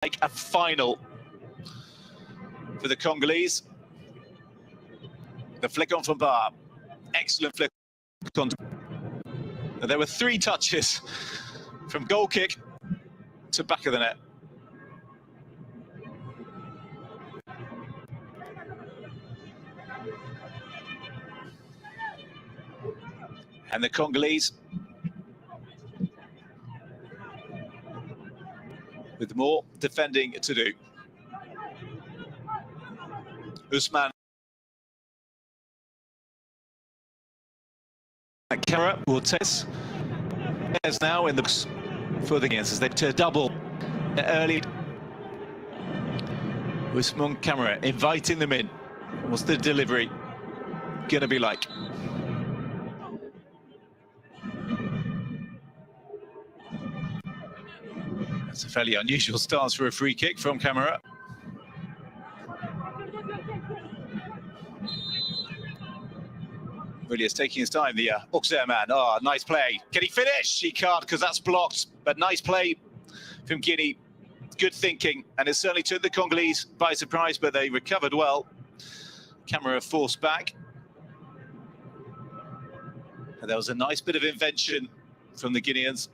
like a final for the Congolese. The flick on from Bar. Excellent flick on. There were 3 touches from goal kick to back of the net. And the Congolese with more defending to do. Usman. Camera will test. There's now in the box for the Guineans as they to double early. Usman Camera inviting them in. What's the delivery going to be like? That's a fairly unusual stance for a free kick from Camera. Really is taking his time, the Auxerre man. Oh, nice play. Can he finish? He can't because that's blocked. But nice play from Guinea. Good thinking. And it certainly took the Congolese by surprise, but they recovered well. Camera forced back. And there was a nice bit of invention from the Guineans.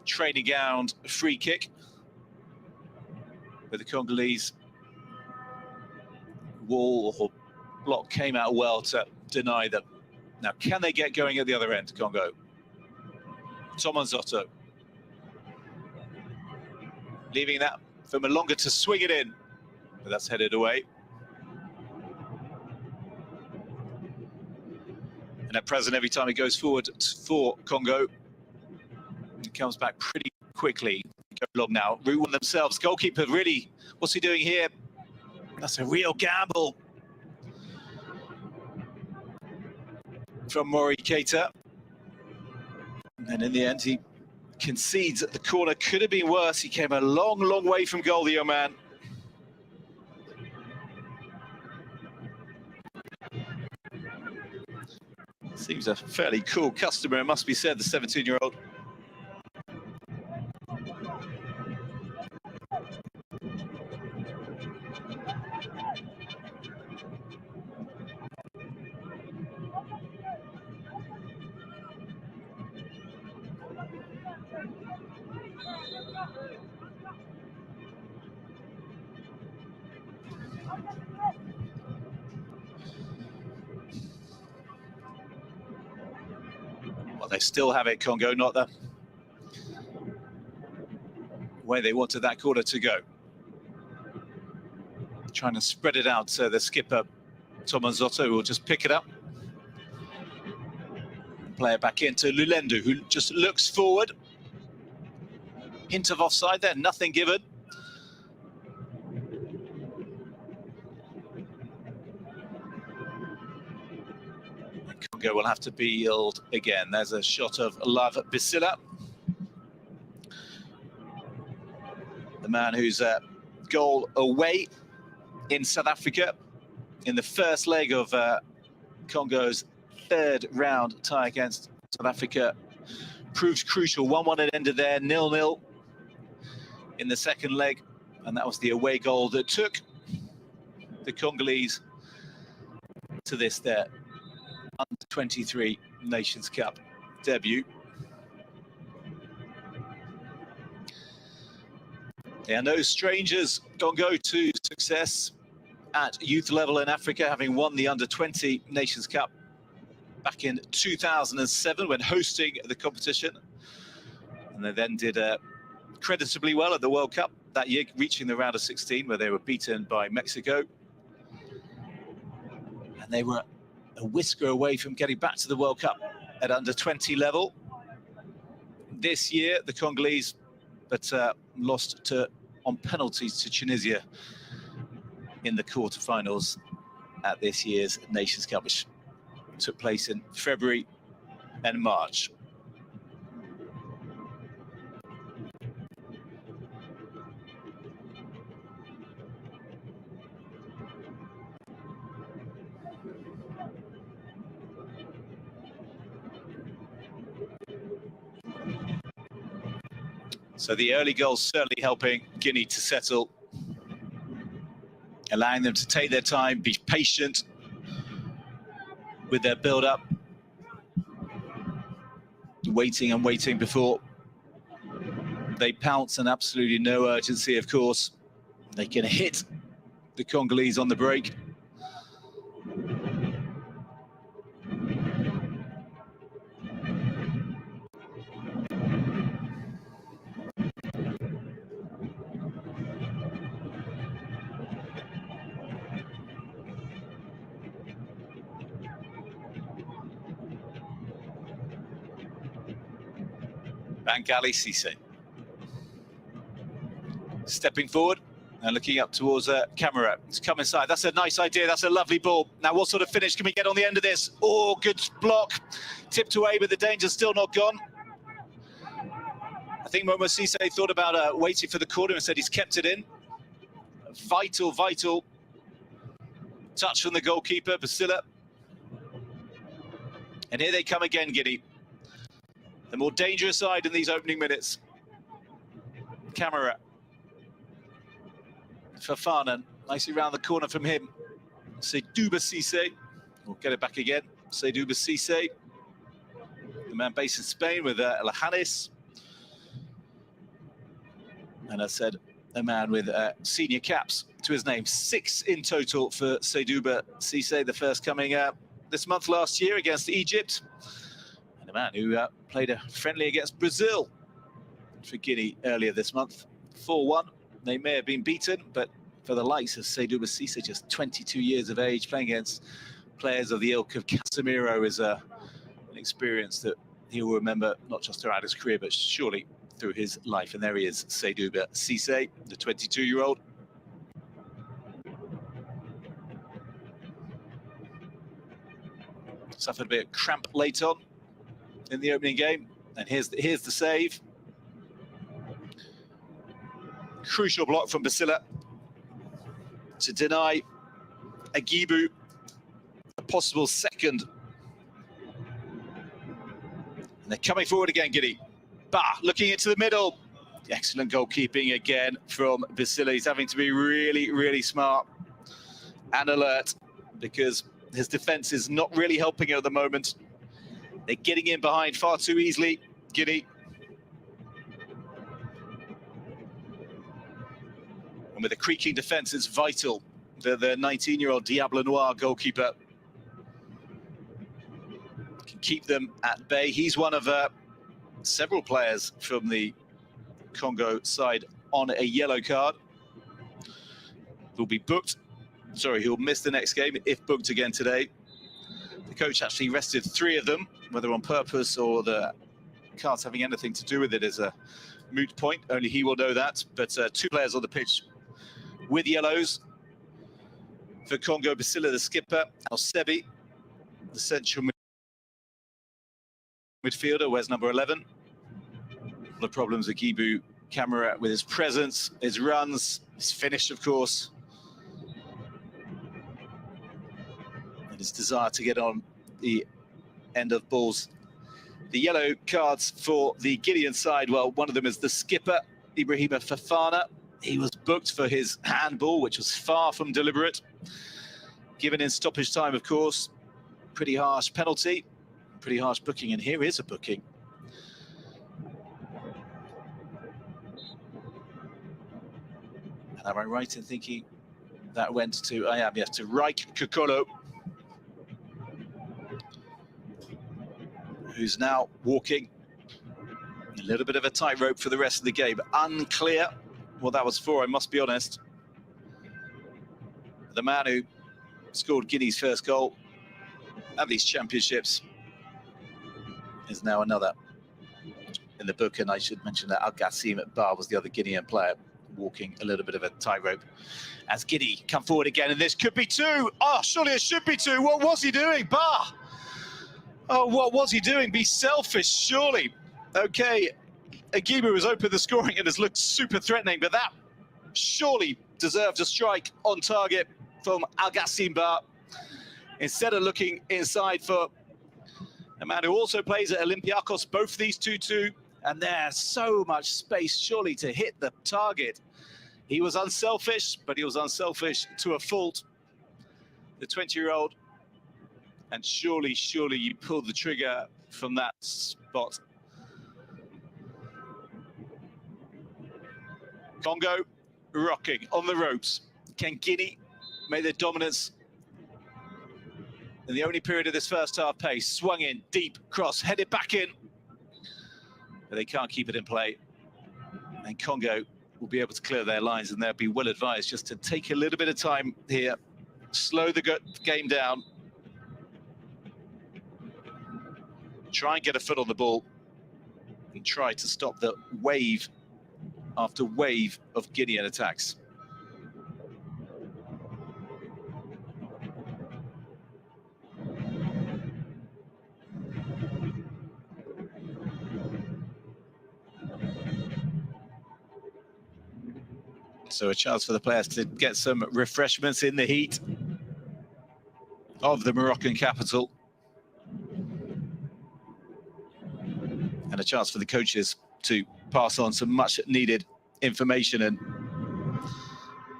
Training ground free kick. But the Congolese wall or block came out well to deny them. Now, can they get going at the other end, Congo? Tomanzotto. Leaving that for Malonga to swing it in. But that's headed away. And at present, every time he goes forward for Congo, he comes back pretty quickly. Go long now. Route one themselves. Goalkeeper really, what's he doing here? That's a real gamble from Mori Keita. And in the end, he concedes that the corner could have been worse. He came a long, long way from goal, the young man. Seems a fairly cool customer, it must be said, the 17-year-old. Well, they still have it, Congo, not the way they wanted that corner to go. Trying to spread it out, so the skipper, Tomanzotto, will just pick it up. Play it back into Lulendu, who just looks forward. Hint of offside there, nothing given. Congo will have to be yelled again. There's a shot of Love Bisila, the man whose goal away in South Africa in the first leg of Congo's 3rd round tie against South Africa proved crucial. 1-1 it ended there, 0-0 in the second leg, and that was the away goal that took the Congolese to this their under-23 Nations Cup debut. They are no strangers, Congo, to success at youth level in Africa, having won the under-20 Nations Cup back in 2007 when hosting the competition. And they then did creditably well at the World Cup that year, reaching the round of 16 where they were beaten by Mexico. And they were a whisker away from getting back to the World Cup at under-20 level. This year, the Congolese, but lost on penalties to Tunisia in the quarterfinals at this year's Nations Cup, which took place in February and March. So the early goals certainly helping Guinea to settle, allowing them to take their time, be patient with their build-up, waiting and waiting before they pounce, and absolutely no urgency, of course. They can hit the Congolese on the break. Bangali Cisse stepping forward and looking up towards camera. It's come inside. That's a nice idea. That's a lovely ball. Now, what sort of finish can we get on the end of this? Oh, good block. Tipped away, but the danger's still not gone. I think Momo Cisse thought about waiting for the corner and said he's kept it in. Vital touch from the goalkeeper, Basila. And here they come again, Guinea. The more dangerous side in these opening minutes. Camera. Fafana, nicely round the corner from him. Seydouba Cisse. We'll get it back again. Seydouba Cisse. The man based in Spain with Lahanis. And I said, a man with senior caps to his name. 6 in total for Seydouba Cisse, the first coming this month last year against Egypt. And a man who played a friendly against Brazil for Guinea earlier this month. 4-1. They may have been beaten, but for the likes of Seydouba Cisse, just 22 years of age, playing against players of the ilk of Casemiro is an experience that he will remember not just throughout his career, but surely through his life. And there he is, Seydouba Cisse, the 22-year-old. Suffered a bit of cramp late on in the opening game, and here's the save. Crucial block from Basila to deny Agibu a possible second. And they're coming forward again, Guinea. Bah, looking into the middle. Excellent goalkeeping again from Basila. He's having to be really smart and alert because his defence is not really helping him at the moment. They're getting in behind far too easily, Guinea. And with a creaking defence, it's vital that the 19-year-old Diable Noir goalkeeper can keep them at bay. He's one of several players from the Congo side on a yellow card. He'll be booked. Sorry, he'll miss the next game if booked again today. The coach actually rested 3 of them, whether on purpose or the cards having anything to do with it is a moot point. Only he will know that. But 2 players on the pitch with yellows. For Congo, Basila, the skipper, Alsebi, the central midfielder, wears number 11. The problems with Gibu Camara with his presence, his runs, his finish, of course. And his desire to get on the end of balls. The yellow cards for the Guinean side, well, one of them is the skipper, Ibrahima Fafana. He was booked for his handball, which was far from deliberate. Given in stoppage time, of course. Pretty harsh penalty, pretty harsh booking, and here is a booking. And am I right in thinking that went to, I am, yes, to Reich Kokolo, who's now walking a little bit of a tightrope for the rest of the game. Unclear what that was for, I must be honest. The man who scored Guinea's first goal at these championships is now another in the book, and I should mention that Al-Gassim at Bar was the other Guinean player, walking a little bit of a tightrope. As Guinea come forward again, and this could be 2. Oh, surely it should be 2. What was he doing, Bar? Oh, what was he doing? Be selfish, surely. Okay, Agibu has opened the scoring and has looked super threatening, but that surely deserved a strike on target from Al-Gassim Bar. Instead of looking inside for a man who also plays at Olympiacos, both these two And there's so much space, surely, to hit the target. He was unselfish, but he was unselfish to a fault. The 20-year-old. And surely you pulled the trigger from that spot. Congo rocking on the ropes. Can Guinea make their dominance in the only period of this first half pace? Swung in, deep, cross, headed back in. But they can't keep it in play. And Congo will be able to clear their lines, and they'll be well advised just to take a little bit of time here, slow the game down, try and get a foot on the ball, and try to stop the wave after wave of Guinean attacks. So a chance for the players to get some refreshments in the heat of the Moroccan capital. And a chance for the coaches to pass on some much needed information. And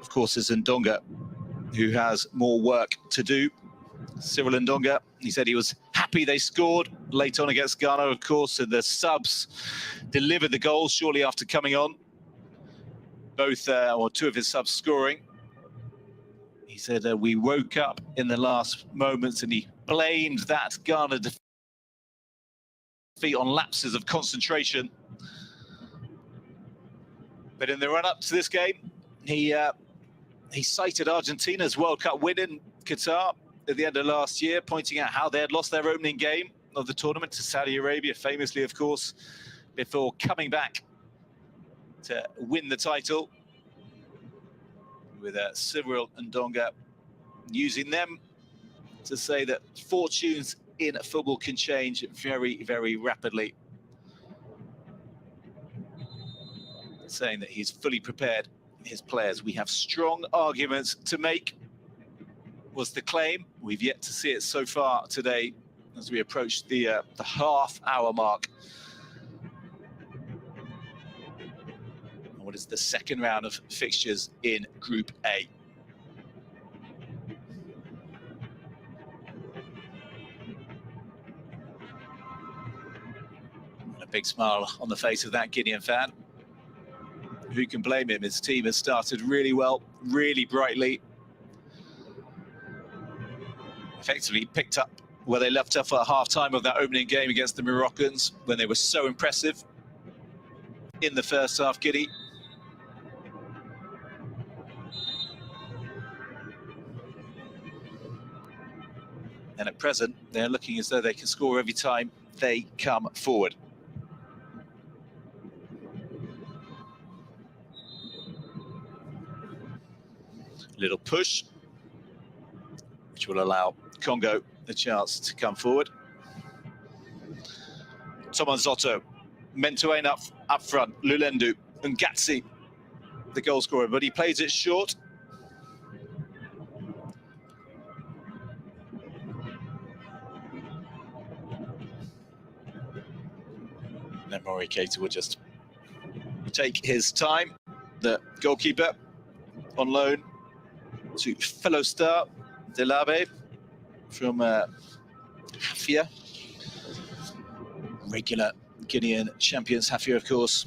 of course, there's Ndonga, who has more work to do. Cyril Ndonga, he said he was happy they scored late on against Ghana, of course, and the subs delivered the goals shortly after coming on. Both, or two of his subs scoring. He said, we woke up in the last moments, and he blamed that Ghana defeat on lapses of concentration. But in the run-up to this game, he cited Argentina's World Cup win in Qatar at the end of last year, pointing out how they had lost their opening game of the tournament to Saudi Arabia, famously, of course, before coming back to win the title, with Cyril Ndonga using them to say that fortunes in football can change very, very rapidly. Saying that he's fully prepared, his players. We have strong arguments to make, was the claim. We've yet to see it so far today as we approach the half-hour mark. What is the second round of fixtures in Group A. And a big smile on the face of that Guinean fan. Who can blame him? His team has started really well, really brightly. Effectively picked up where they left off at half-time of that opening game against the Moroccans, when they were so impressive in the first half, Guinea. And at present, they're looking as though they can score every time they come forward. Little push, which will allow Congo the chance to come forward. Tomanzotto, Mentoane up front, Lulendu, and Gatsi, the goal scorer, but he plays it short. Then Mori Keita will just take his time. The goalkeeper on loan to fellow star Diables from Hafia. Regular Guinean champions, Hafia, of course.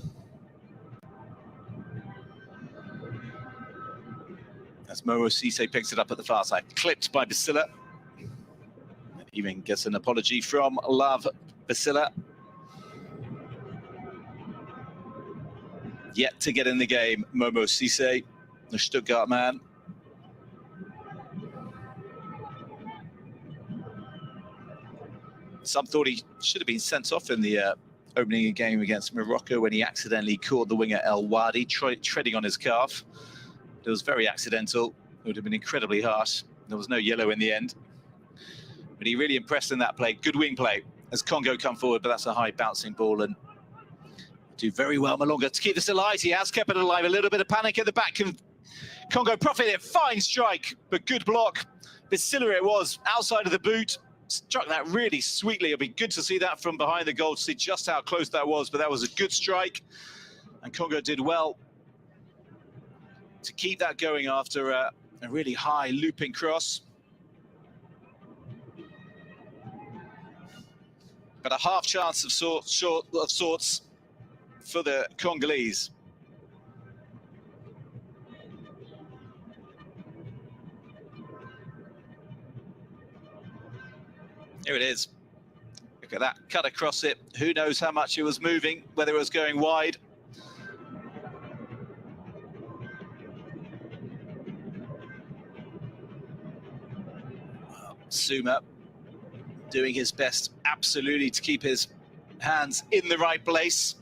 As Moro Cisse picks it up at the far side, clipped by Basila. And even gets an apology from Love Basila. Yet to get in the game, Momo Cisse, the Stuttgart man. Some thought he should have been sent off in the opening game against Morocco when he accidentally caught the winger El Wadi treading on his calf. It was very accidental. It would have been incredibly harsh. There was no yellow in the end. But he really impressed in that play. Good wing play as Congo come forward, but that's a high bouncing ball, and do very well Malonga to keep this alive. He has kept it alive. A little bit of panic at the back. Can Congo profit it? Fine strike, but good block. Basila it was, outside of the boot. struck that really sweetly. It'll be good to see that from behind the goal, to see just how close that was, but that was a good strike. And Congo did well to keep that going after a really high looping cross. But a half chance of sorts for the Congolese. Here it is. Look at that, cut across it. Who knows how much it was moving, whether it was going wide. Suma doing his best, absolutely, to keep his hands in the right place.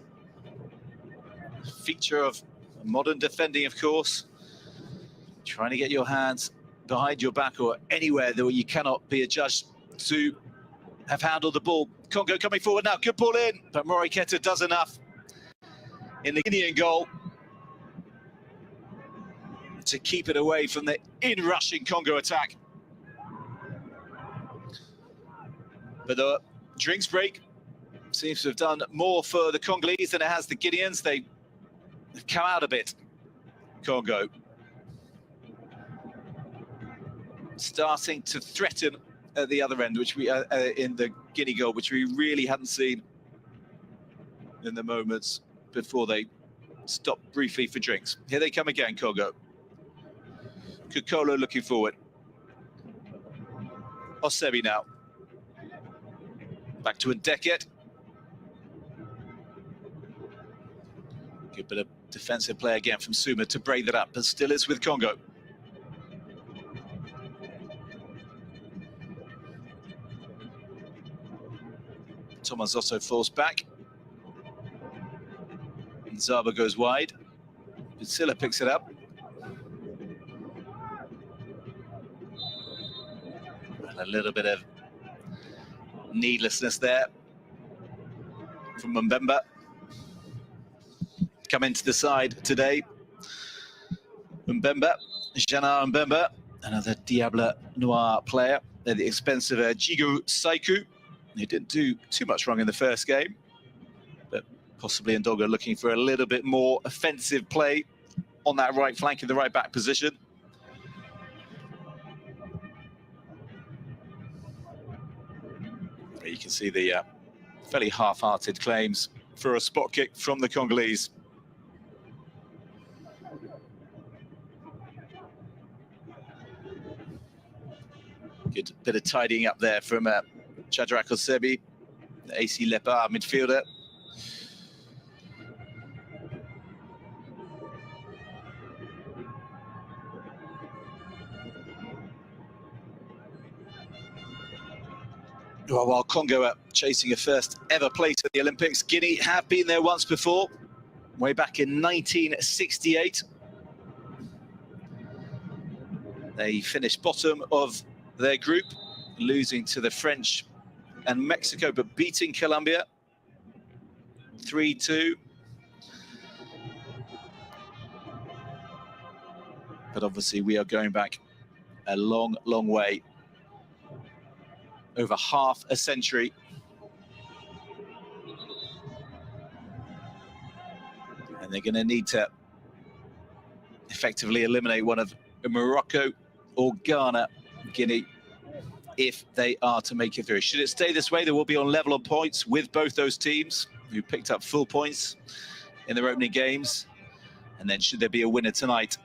Feature of modern defending, of course. Trying to get your hands behind your back or anywhere that you cannot be adjudged to have handled the ball. Congo coming forward now, good ball in, but Moriketa does enough in the Guinean goal to keep it away from the in-rushing Congo attack. But the drinks break seems to have done more for the Congolese than it has the Guineans. They've come out a bit, Congo. Starting to threaten at the other end, which we in the Guinea goal, which we really hadn't seen in the moments before they stopped briefly for drinks. Here they come again, Congo. Kukolo looking forward. Osebi now. Back to Ndeket. Good bit of defensive play again from Suma to break that up, but still it's with Congo. Thomas also falls back. And Zaba goes wide. Silla picks it up. And a little bit of needlessness there from Mbemba. Come into the side today. Mbemba, Jana Mbemba, another Diable Noir player at the expense of Jigu Saiku. He didn't do too much wrong in the first game, but possibly Ndoga looking for a little bit more offensive play on that right flank in the right back position. You can see the fairly half-hearted claims for a spot kick from the Congolese. Good bit of tidying up there from Shadrack Osebi, the AC Leopard midfielder. Well, while Congo are chasing a first ever place at the Olympics, Guinea have been there once before, way back in 1968. They finished bottom of their group, losing to the French and Mexico, but beating Colombia 3-2. But obviously we are going back a long, long way. Over half a century. And they're going to need to effectively eliminate one of Morocco or Ghana, Guinea, if they are to make it through. Should it stay this way, they will be on level of points with both those teams who picked up full points in their opening games. And then should there be a winner tonight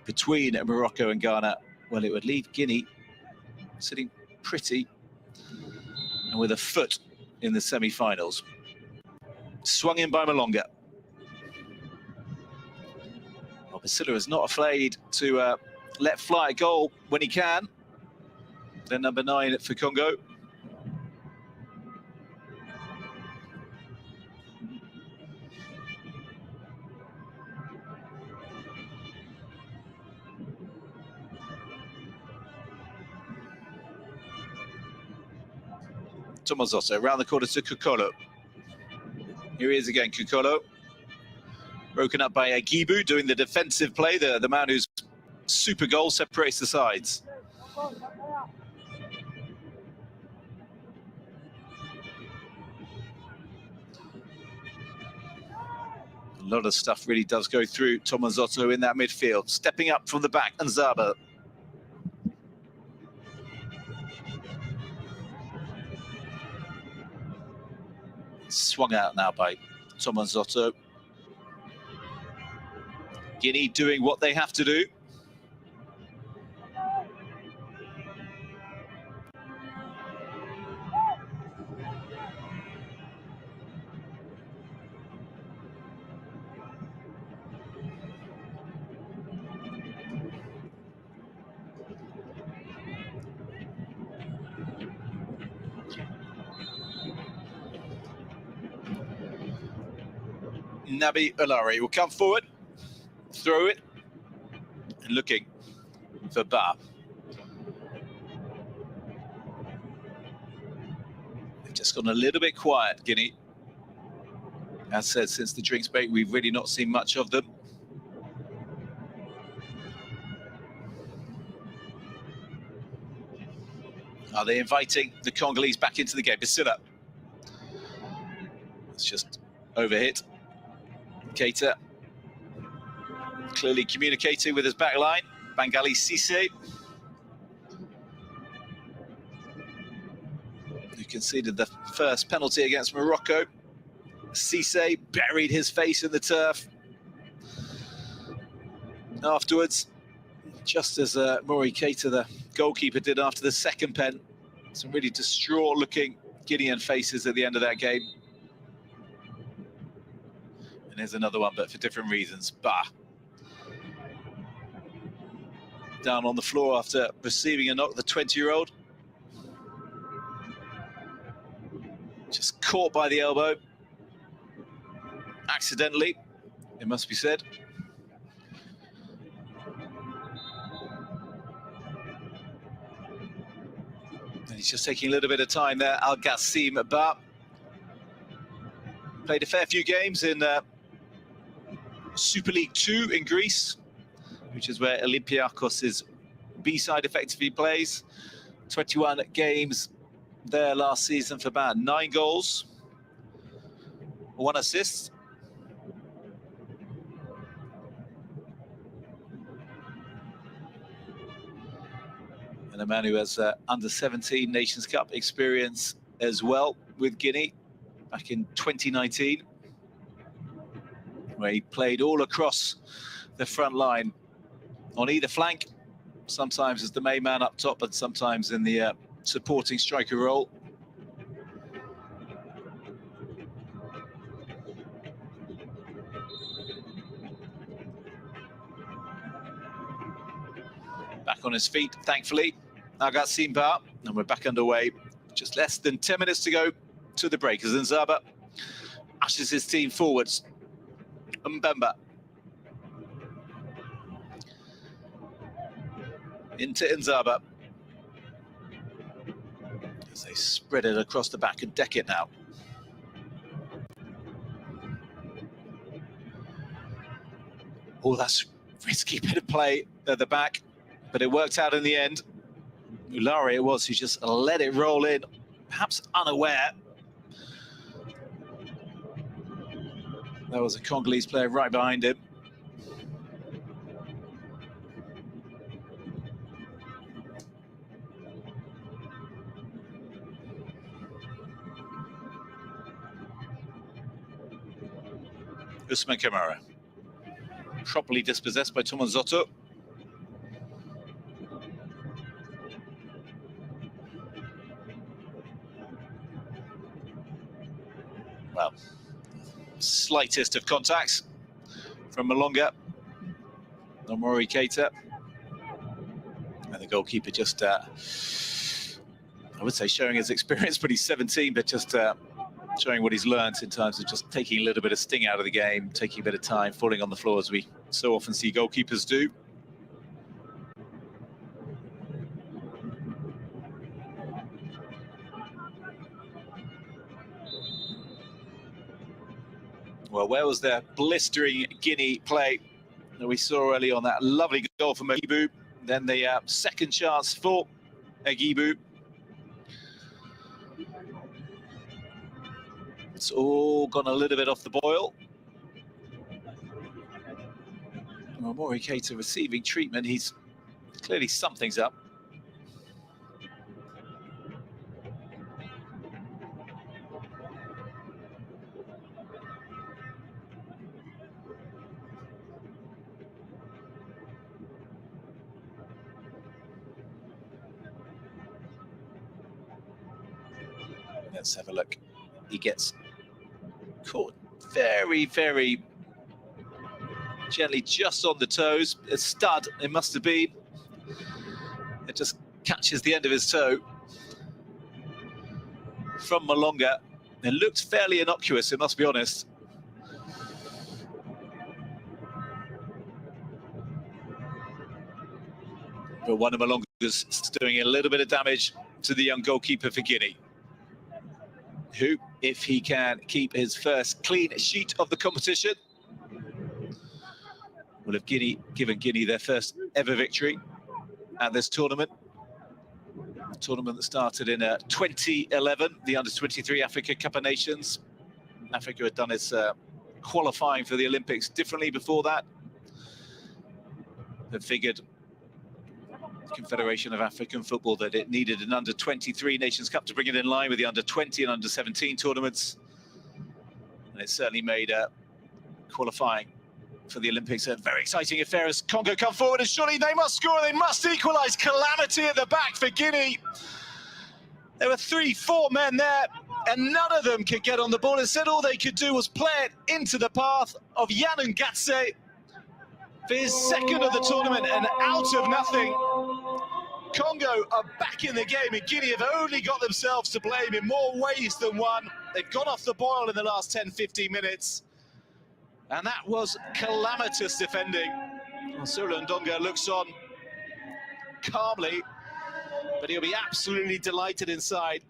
between Morocco and Ghana, well, it would leave Guinea sitting pretty and with a foot in the semi-finals. Swung in by Malonga. Well, Basila is not afraid to let fly a goal when he can. Then number 9 for Congo. Tomozoso around the corner to Kukolo. Here he is again, Kukolo. Broken up by Gibu doing the defensive play, the man whose super goal separates the sides. A lot of stuff really does go through Tomanzotto in that midfield. Stepping up from the back, Nzaba. Swung out now by Tomanzotto. Guinea doing what they have to do. Nabi Olari will come forward, throw it, and looking for Ba. They've just gone a little bit quiet, Guinea. As said, since the drinks break, we've really not seen much of them. Are they inviting the Congolese back into the game? Basila. It's just overhit. Keita clearly communicating with his back line. Bangali Cisse, who conceded the first penalty against Morocco. Cisse buried his face in the turf afterwards, just as Mori Keita, the goalkeeper, did after the second pen. Some really distraught-looking Guinean faces at the end of that game. And here's another one, but for different reasons. Ba. Down on the floor after receiving a knock, the 20-year-old. Just caught by the elbow. Accidentally, it must be said. And he's just taking a little bit of time there. Al-Gassim Ba. Played a fair few games in Super League 2 in Greece, which is where Olympiakos' B-side effectively plays. 21 games there last season for Ba. 9 goals, 1 assist. And a man who has under-17 Nations Cup experience as well with Guinea back in 2019, where he played all across the front line on either flank, sometimes as the main man up top, but sometimes in the supporting striker role. Back on his feet, thankfully, Al-Gassim Ba, and we're back underway. Just less than 10 minutes to go to the break as Nzaba ushers his team forwards. Mbemba into Nzaba as they spread it across the back and deck it now. Oh, that's risky bit of play at the back, but it worked out in the end. Ulari it was who just let it roll in, perhaps unaware. There was a Congolese player right behind him. Usman Kamara, properly dispossessed by Tomanzotto. Well, slightest of contacts from Malonga on Mori Keita. And the goalkeeper just, I would say showing his experience, but he's 17, but just showing what he's learned in terms of just taking a little bit of sting out of the game, taking a bit of time, falling on the floor as we so often see goalkeepers do. Well, where was their blistering Guinea play that we saw early on? That lovely goal from Agibu. Then the second chance for Agibu. It's all gone a little bit off the boil. Well, Mori Keita receiving treatment. He's clearly something's up. Let's have a look. He gets caught very, very gently, just on the toes. A stud, it must have been. It just catches the end of his toe from Malonga. It looked fairly innocuous, it must be honest. But one of Malonga's doing a little bit of damage to the young goalkeeper for Guinea, who, if he can keep his first clean sheet of the competition, will have given Guinea their first ever victory at this tournament. A tournament that started in 2011, the Under-23 Africa Cup of Nations. Africa had done its qualifying for the Olympics differently before that. Had figured Confederation of African Football that it needed an Under-23 Nations Cup to bring it in line with the Under-20 and Under-17 tournaments. And it certainly made qualifying for the Olympics a very exciting affair as Congo come forward, and surely they must score, they must equalise. Calamity at the back for Guinea. There were 3-4 men there, and none of them could get on the ball. Instead, all they could do was play it into the path of Yann Ngatse for his second of the tournament, and out of nothing, Congo are back in the game, and Guinea have only got themselves to blame in more ways than one. They've gone off the boil in the last 10-15 minutes, and that was calamitous defending. Sulu Ndonga looks on calmly, but he'll be absolutely delighted inside.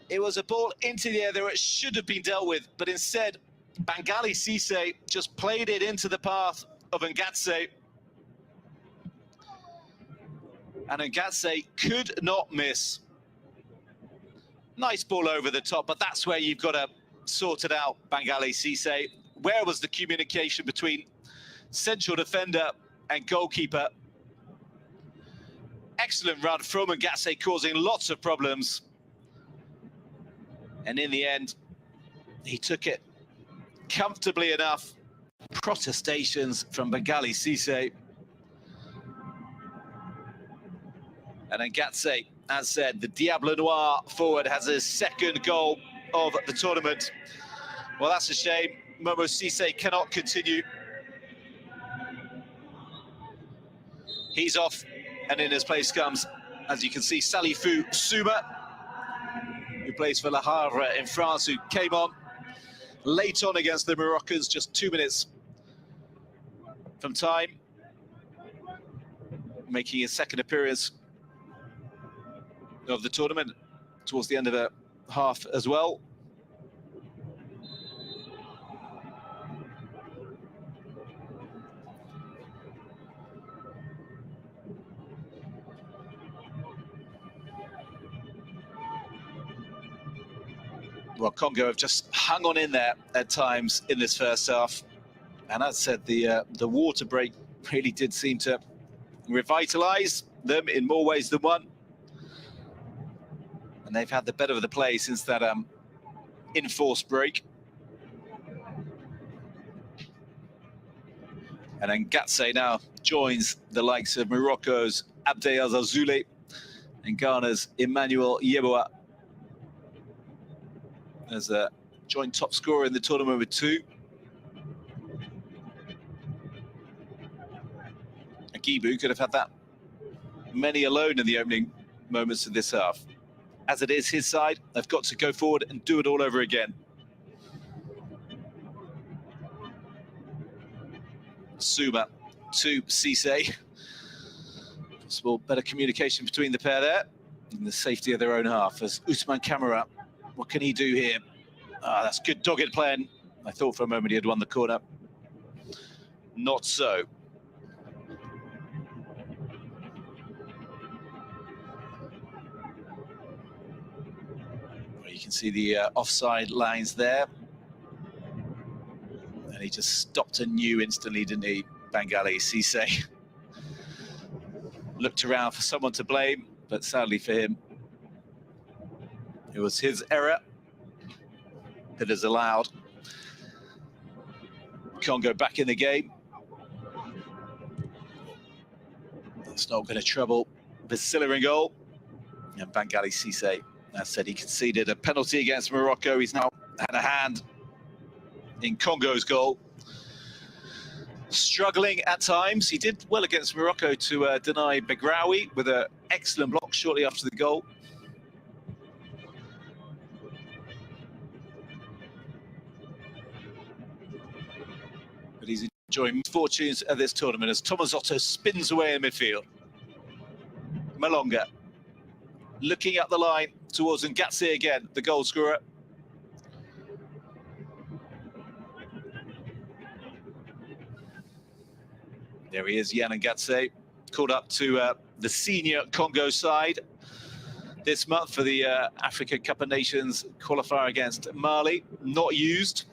It was a ball into the air that it should have been dealt with, but instead, Bangali Cisse just played it into the path of Ngatse. And Ngatse could not miss. Nice ball over the top, but that's where you've got to sort it out, Bangali Cisse. Where was the communication between central defender and goalkeeper? Excellent run from Ngatse, causing lots of problems. And in the end, he took it comfortably enough. Protestations from Bangali Cisse. And Ngatse, as said, the Diable Noir forward, has his second goal of the tournament. Well, that's a shame. Momo Cisse cannot continue. He's off, and in his place comes, as you can see, Salifou Souma, who plays for Le Havre in France, who came on late on against the Moroccans, just 2 minutes from time, making his second appearance of the tournament towards the end of the half as well. Well, Congo have just hung on in there at times in this first half. And as said, the water break really did seem to revitalise them in more ways than one. And they've had the better of the play since that enforced break. And then Ngatse now joins the likes of Morocco's Abdel Azazouli and Ghana's Emmanuel Yeboah as a joint top scorer in the tournament with 2. Agibu could have had that many alone in the opening moments of this half. As it is his side, they've got to go forward and do it all over again. Souma to Cisse. Possible better communication between the pair there, and the safety of their own half as Ousmane Camara. What can he do here? Ah, that's good dogged playing. I thought for a moment he had won the corner. Not so. Well, you can see the offside lines there. And he just stopped and knew instantly, didn't he? Bengali Cisse looked around for someone to blame, but sadly for him, it was his error that has allowed Congo back in the game. That's not going to trouble Syli in goal. And Bengali Cisse, as said, he conceded a penalty against Morocco. He's now had a hand in Congo's goal. Struggling at times. He did well against Morocco to deny Begraoui with an excellent block shortly after the goal. But he's enjoying fortunes at this tournament as Tomazotto spins away in midfield. Malonga looking up the line towards Ngatse again, the goal scorer. There he is, Yan Ngatse, called up to the senior Congo side this month for the Africa Cup of Nations qualifier against Mali. Not used.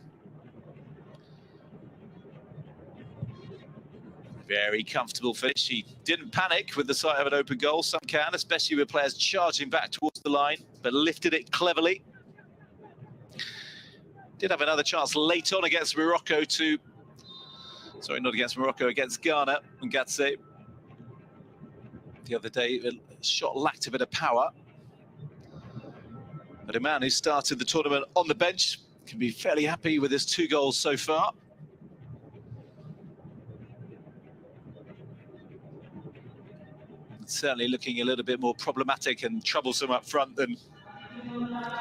Very comfortable finish. He didn't panic with the sight of an open goal. Some can, especially with players charging back towards the line, but lifted it cleverly. Did have another chance late on against Morocco to... Sorry, not against Morocco, against Ghana. Ngatse, the other day, the shot lacked a bit of power. But a man who started the tournament on the bench can be fairly happy with his 2 goals so far. Certainly looking a little bit more problematic and troublesome up front than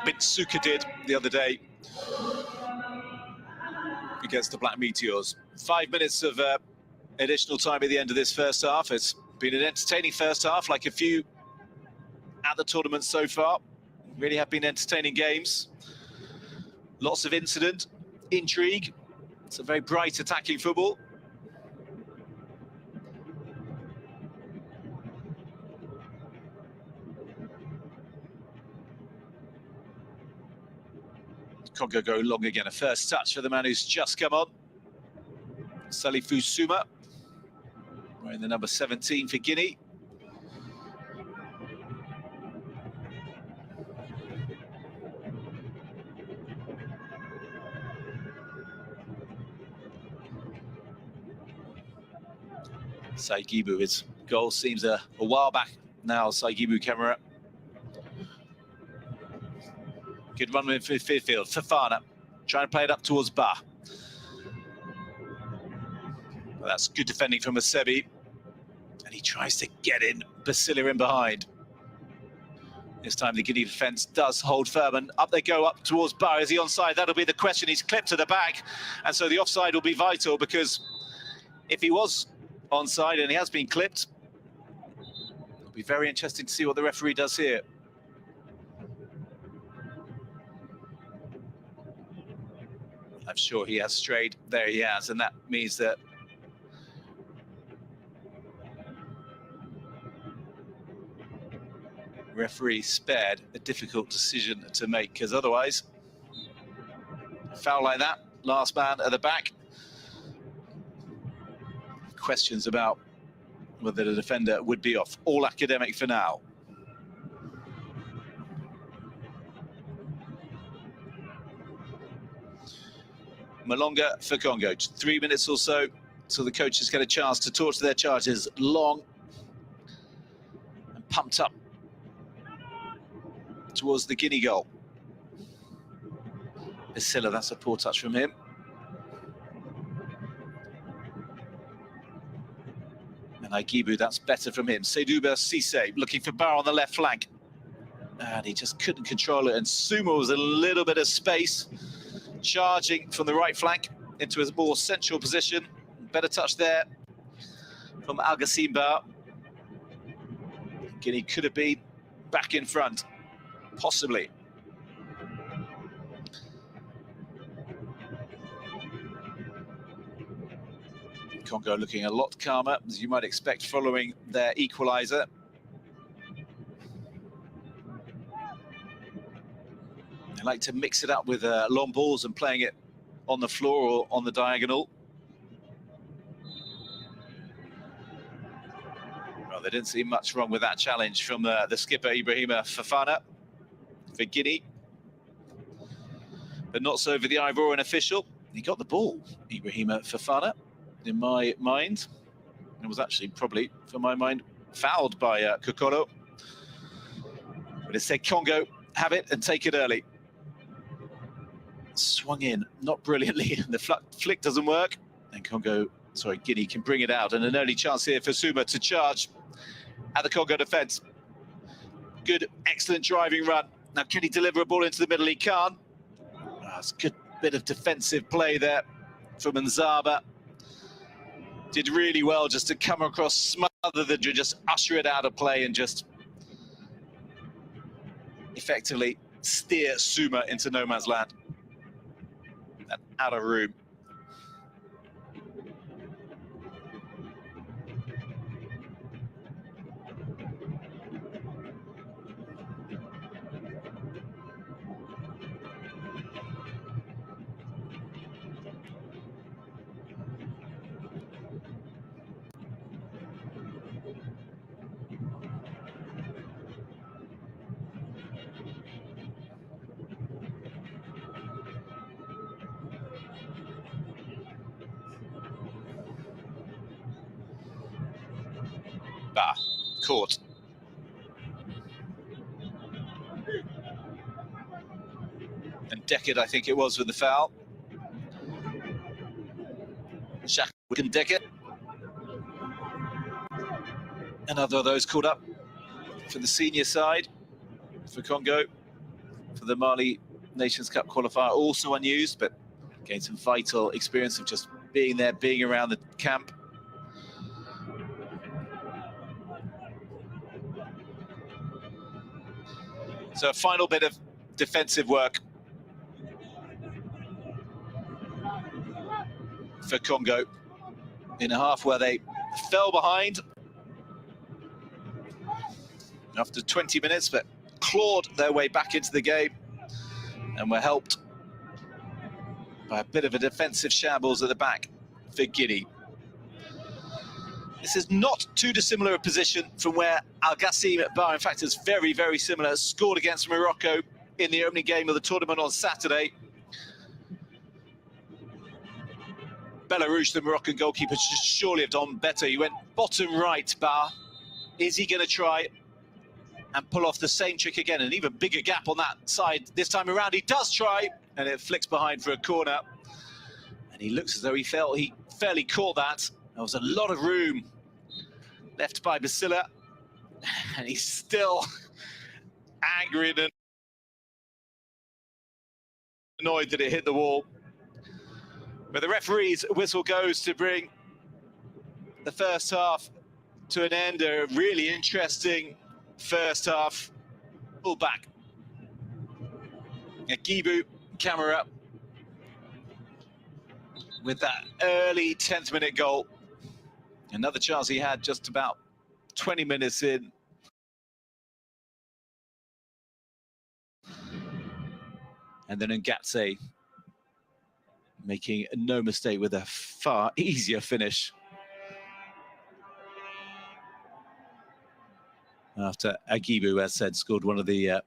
Mitsuka did the other day against the Black Meteors. 5 minutes of additional time at the end of this first half. It's been an entertaining first half, like a few at the tournament so far. Really have been entertaining games. Lots of incident, intrigue. It's a very bright attacking football. Congo go long again. A first touch for the man who's just come on. Salifu Suma, wearing the number 17 for Guinea. Saigibu, his goal seems a while back now. Saigibu camera. Good run in midfield. Fofana trying to play it up towards Ba. Well, that's good defending from Asebi. And he tries to get in. Syli in behind. This time the Guinea defence does hold firm. And up they go, up towards Ba. Is he onside? That'll be the question. He's clipped to the back. And so the offside will be vital, because if he was onside and he has been clipped, it'll be very interesting to see what the referee does here. I'm sure he has strayed. There he has, and that means that referee spared a difficult decision to make, because otherwise, foul like that, last man at the back. Questions about whether the defender would be off. All academic for now. Malonga for Congo. 3 minutes or so till the coaches get a chance to talk to their charges. Long and pumped up towards the Guinea goal. Syli, that's a poor touch from him. And Aigibu, that's better from him. Seydouba Cisse looking for Barr on the left flank. And he just couldn't control it. And Suma was a little bit of space, charging from the right flank into a more central position. Better touch there from Algassim Ba. Guinea could have been back in front, possibly. Congo looking a lot calmer, as you might expect, following their equaliser. They like to mix it up with long balls and playing it on the floor or on the diagonal. Well, they didn't see much wrong with that challenge from the skipper, Ibrahima Fofana, for Guinea. But not so for the Ivorian official. He got the ball, Ibrahima Fofana, in my mind. It was actually probably, for my mind, fouled by Kokoro. But it said Congo have it and take it early. Swung in, not brilliantly. The flick doesn't work. And Guinea can bring it out. And an early chance here for Suma to charge at the Congo defence. Good, excellent driving run. Now, can he deliver a ball into the middle? He can't. It's a good bit of defensive play there from Nzaba. Did really well just to come across, smother the, just usher it out of play and just effectively steer Suma into no man's land and out of room. Caught. And Deckard, I think it was, with the foul. Shaq and Deckard. Another of those caught up for the senior side for Congo, for the Mali Nations Cup qualifier, also unused, but gained some vital experience of just being there, being around the camp. So a final bit of defensive work for Congo in a half where they fell behind after 20 minutes, but clawed their way back into the game and were helped by a bit of a defensive shambles at the back for Guinea. This is not too dissimilar a position from where Al Ghassim Bar, in fact, is very, very similar. Scored against Morocco in the opening game of the tournament on Saturday. Rouges, the Moroccan goalkeeper, should surely have done better. He went bottom right, Bar. Is he going to try and pull off the same trick again? An even bigger gap on that side this time around. He does try, and it flicks behind for a corner. And he looks as though he felt he fairly caught that. There was a lot of room left by Basila, and he's still angry and annoyed that it hit the wall. But the referee's whistle goes to bring the first half to an end. A really interesting first half. Pull back. Agibu, camera up with that early 10th minute goal. Another chance he had just about 20 minutes in. And then Ngatse making no mistake with a far easier finish. After Agibu, as said, scored one of the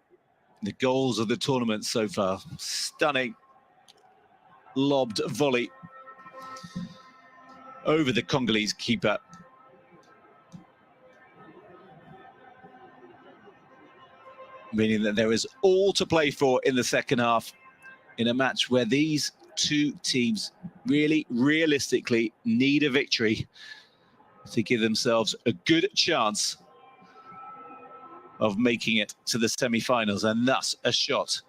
goals of the tournament so far. Stunning lobbed volley over the Congolese keeper. Meaning that there is all to play for in the second half in a match where these two teams really realistically need a victory to give themselves a good chance of making it to the semi-finals and thus a shot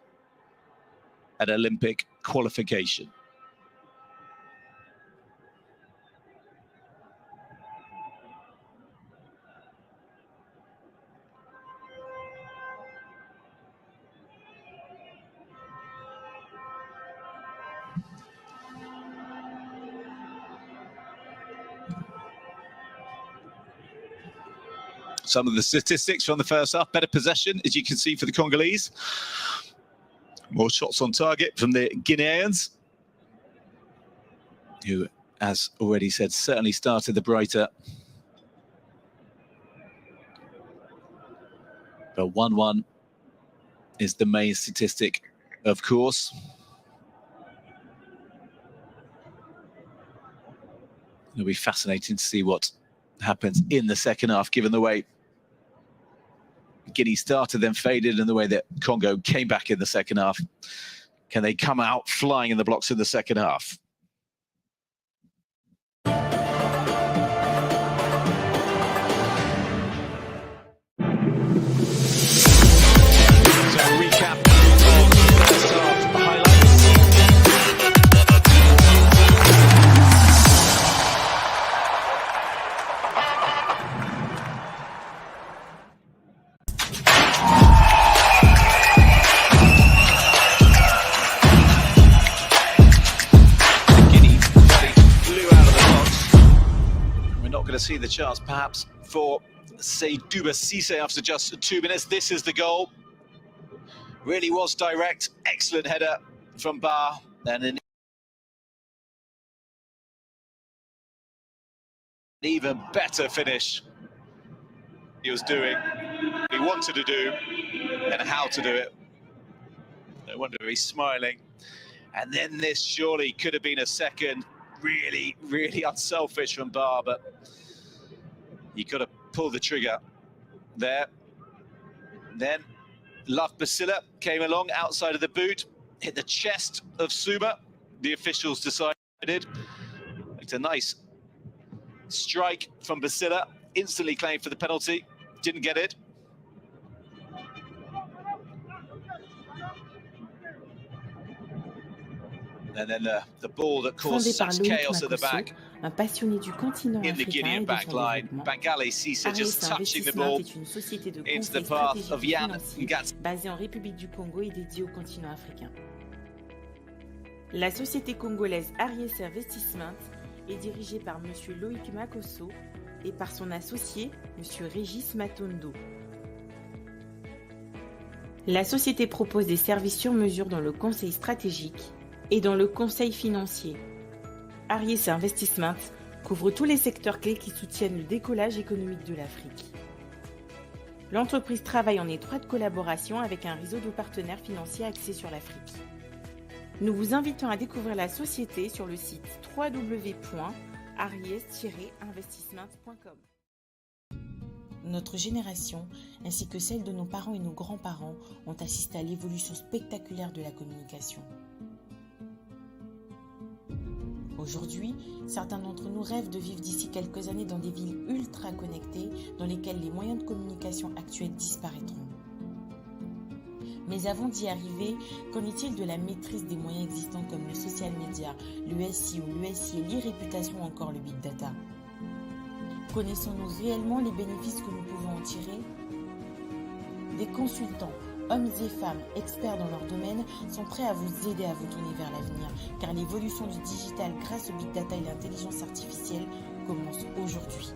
at Olympic qualification. Some of the statistics from the first half: better possession, as you can see, for the Congolese. More shots on target from the Guineans. who, as already said, certainly started the brighter. But 1-1 is the main statistic, of course. It'll be fascinating to see what happens in the second half, given the way Guinea started, then faded, and the way that Congo came back in the second half. Can they come out flying in the blocks in the second half? To see the chance perhaps for Seydou after just 2 minutes. This is the goal. Really was direct. Excellent header from Bar, and an even better finish he was doing. He wanted to do and how to do it. No wonder he's smiling. And then this surely could have been a second. Really, really unselfish from Bar, but you got to pull the trigger there. Then Love Basila came along outside of the boot, hit the chest of Suma. The officials decided. It's a nice strike from Basila, instantly claimed for the penalty, didn't get it. And then the ball that caused such chaos at the back. Un passionné du continent in the Guinean back line. Bengali Cisse just touching the ball into the path of Yann Ngatsa. Basée en République du Congo et dédiée au continent africain. La société congolaise Rouges Investissement est dirigée par M. Loïc Makosso et par son associé M. Régis Matondo. La société propose des services sur mesure dans le conseil stratégique et dans le conseil financier. Rouges Investissement couvre tous les secteurs clés qui soutiennent le décollage économique de l'Afrique. L'entreprise travaille en étroite collaboration avec un réseau de partenaires financiers axés sur l'Afrique. Nous vous invitons à découvrir la société sur le site www.rouges-investissement.com. Notre génération, ainsi que celle de nos parents et nos grands-parents, ont assisté à l'évolution spectaculaire de la communication. Aujourd'hui, certains d'entre nous rêvent de vivre d'ici quelques années dans des villes ultra connectées dans lesquelles les moyens de communication actuels disparaîtront. Mais avant d'y arriver, qu'en est-il de la maîtrise des moyens existants comme le social media, le SEO, l'USI et l'e-réputation ou encore le big data? Connaissons-nous réellement les bénéfices que nous pouvons en tirer? Des consultants, hommes et femmes experts dans leur domaine sont prêts à vous aider à vous tourner vers l'avenir, car l'évolution du digital grâce au big data et l'intelligence artificielle commence aujourd'hui.